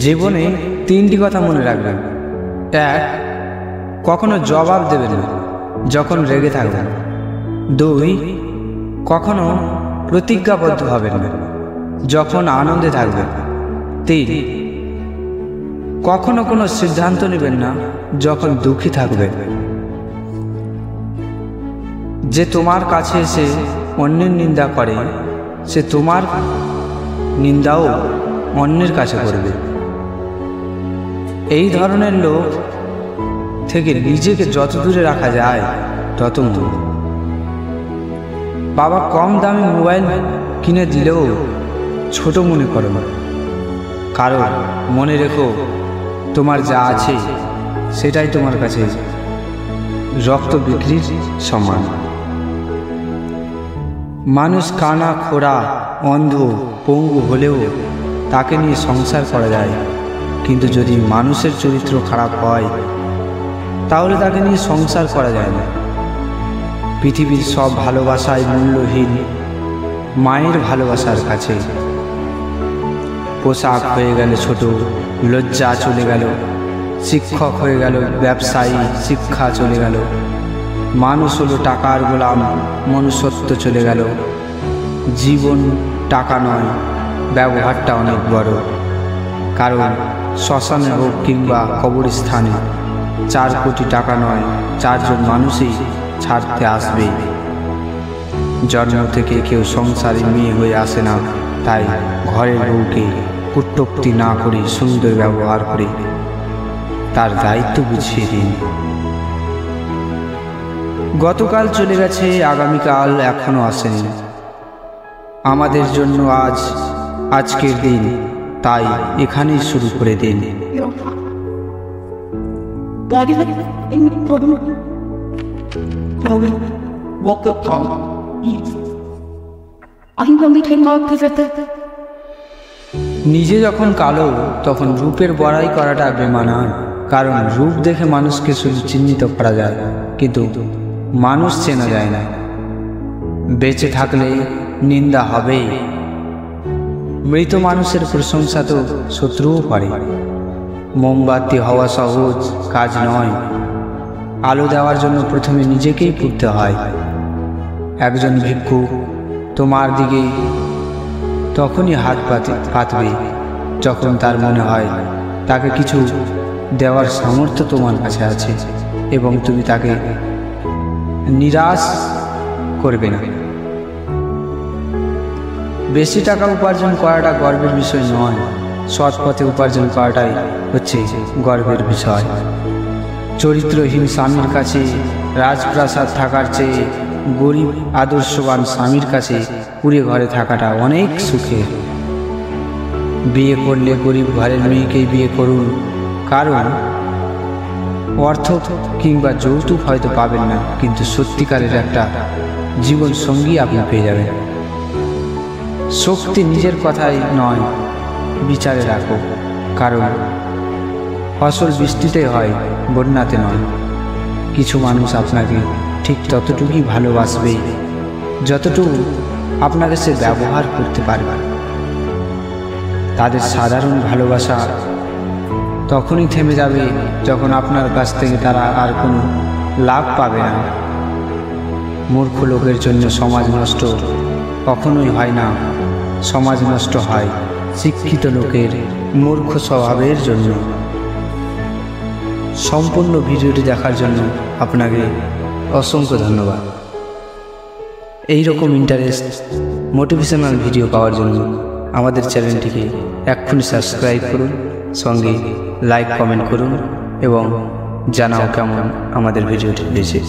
জীবনে তিনটি কথা মনে রাখবেন। এক, কখনো জবাব দেবেন না যখন রেগে থাকবেন। দুই, কখনো প্রতিজ্ঞাবদ্ধ হবেন না যখন আনন্দে থাকবেন। তিন, কখনো কোনো সিদ্ধান্ত নেবেন না যখন দুঃখী থাকবেন। যে তোমার কাছে এসে অন্যের নিন্দা করে, সে তোমার নিন্দাও অন্যের কাছে করবে। এই ধরনের লোক থেকে নিজেকে যত দূরে রাখা যায় তত মন্দ। বাবা কম দামি মোবাইল কিনে দিলেও ছোট মনে করো না, কারণ মনে রেখো তোমার যা আছে সেটাই তোমার কাছে রক্ত বিক্রির সমান। মানুষ কানা, খোড়া, অন্ধ, পঙ্গু হলেও তাকে নিয়ে সংসার করা যায়, কিন্তু যদি মানুষের চরিত্র খারাপ হয় তাহলে তাকে নিয়ে সংসার করা যায় না। পৃথিবীর সব ভালোবাসাই মূল্যহীন মায়ের ভালোবাসার কাছে। পোশাক হয়ে গেল ছোট, লজ্জা চলে গেল, শিক্ষক হয়ে গেল ব্যবসায়ী, শিক্ষা চলে গেল, মানুষ হলো টাকার গোলাম, মনুষ্যত্ব চলে গেল। জীবন টাকা নয়, ব্যবহারটা অনেক বড়। কারণ শ্মশানে হোক কিংবা কবরস্থানে 4 কোটি টাকা নয়, 4 জন মানুষই ছাড়তে আসবে। জন্ম থেকে কেউ সংসারে মেয়ে হয়ে আসে না, তাই ঘরের বউকে কটূক্তি না করে সুন্দর ব্যবহার করে তার দায়িত্ব বুঝিয়ে দিন। গতকাল চলে গেছে, আগামীকাল এখনো আসেনি। আমাদের জন্য আজকের দিন, তাই এখানেই শুরু করে দিন। নিজে যখন কালো তখন রূপের বড়াই করাটা বেমানান, কারণ রূপ দেখে মানুষকে শুধু চিহ্নিত করা যায়, কিন্তু মানুষ চেনা যায় না। বেঁচে থাকলে নিন্দা হবেই। মৃত মানুষের প্রশংসা তো শত্রুও করে। মোমবাতি হওয়া সহজ কাজ নয়, আলো দেওয়ার জন্য প্রথমে নিজেকেই পুড়তে হয়। একজন ভিক্ষুক তোমার দিকে তখনই হাত পাতবে যখন তার মনে হয় তাকে কিছু দেওয়ার সামর্থ্য তোমার কাছে আছে এবং তুমি তাকে নিরাশ করবে না। বেশি টাকা উপার্জন করাটা গর্বের বিষয় নয়, সৎ পথে উপার্জন করাটাই হচ্ছে গর্বের বিষয়। চরিত্রহীন স্বামীর কাছে রাজপ্রাসাদ থাকার চেয়ে গরিব আদর্শবান স্বামীর কাছে কুড়ে ঘরে থাকাটা অনেক সুখের। বিয়ে করলে গরিব ঘরের মেয়েকেই বিয়ে করুন, কারণ অর্থ কিংবা যৌতুক হয়তো পাবেন না, কিন্তু সত্যিকারের একটা জীবন সঙ্গী আপনি পেয়ে যাবেন। শক্তি নিজের কথাই নয়, বিচারে রাখো, কারণ ফসল বৃষ্টিতে হয়, বন্যাতে নয়। কিছু মানুষ আপনাকে ঠিক ততটুকুই ভালোবাসবে যতটুকু আপনাকে সে ব্যবহার করতে পারবে। তাদের সাধারণ ভালোবাসা তখনই থেমে যাবে যখন আপনার কাছ থেকে তারা আর কোনো লাভ পাবে না। মূর্খ লোকের জন্য সমাজ নষ্ট কখনোই হয় না, সমাজ নষ্ট হয় শিক্ষিত লোকের মূর্খ স্বভাবের জন্য। সম্পূর্ণ ভিডিওটি দেখার জন্য আপনাকে অসংখ্য ধন্যবাদ। এই রকম ইন্টারেস্ট মোটিভেশনাল ভিডিও পাওয়ার জন্য আমাদের চ্যানেলটিকে এক্ষুনি সাবস্ক্রাইব করুন, সঙ্গে লাইক কমেন্ট করুন এবং জানাও কেমন আমাদের ভিডিওটি হয়েছে।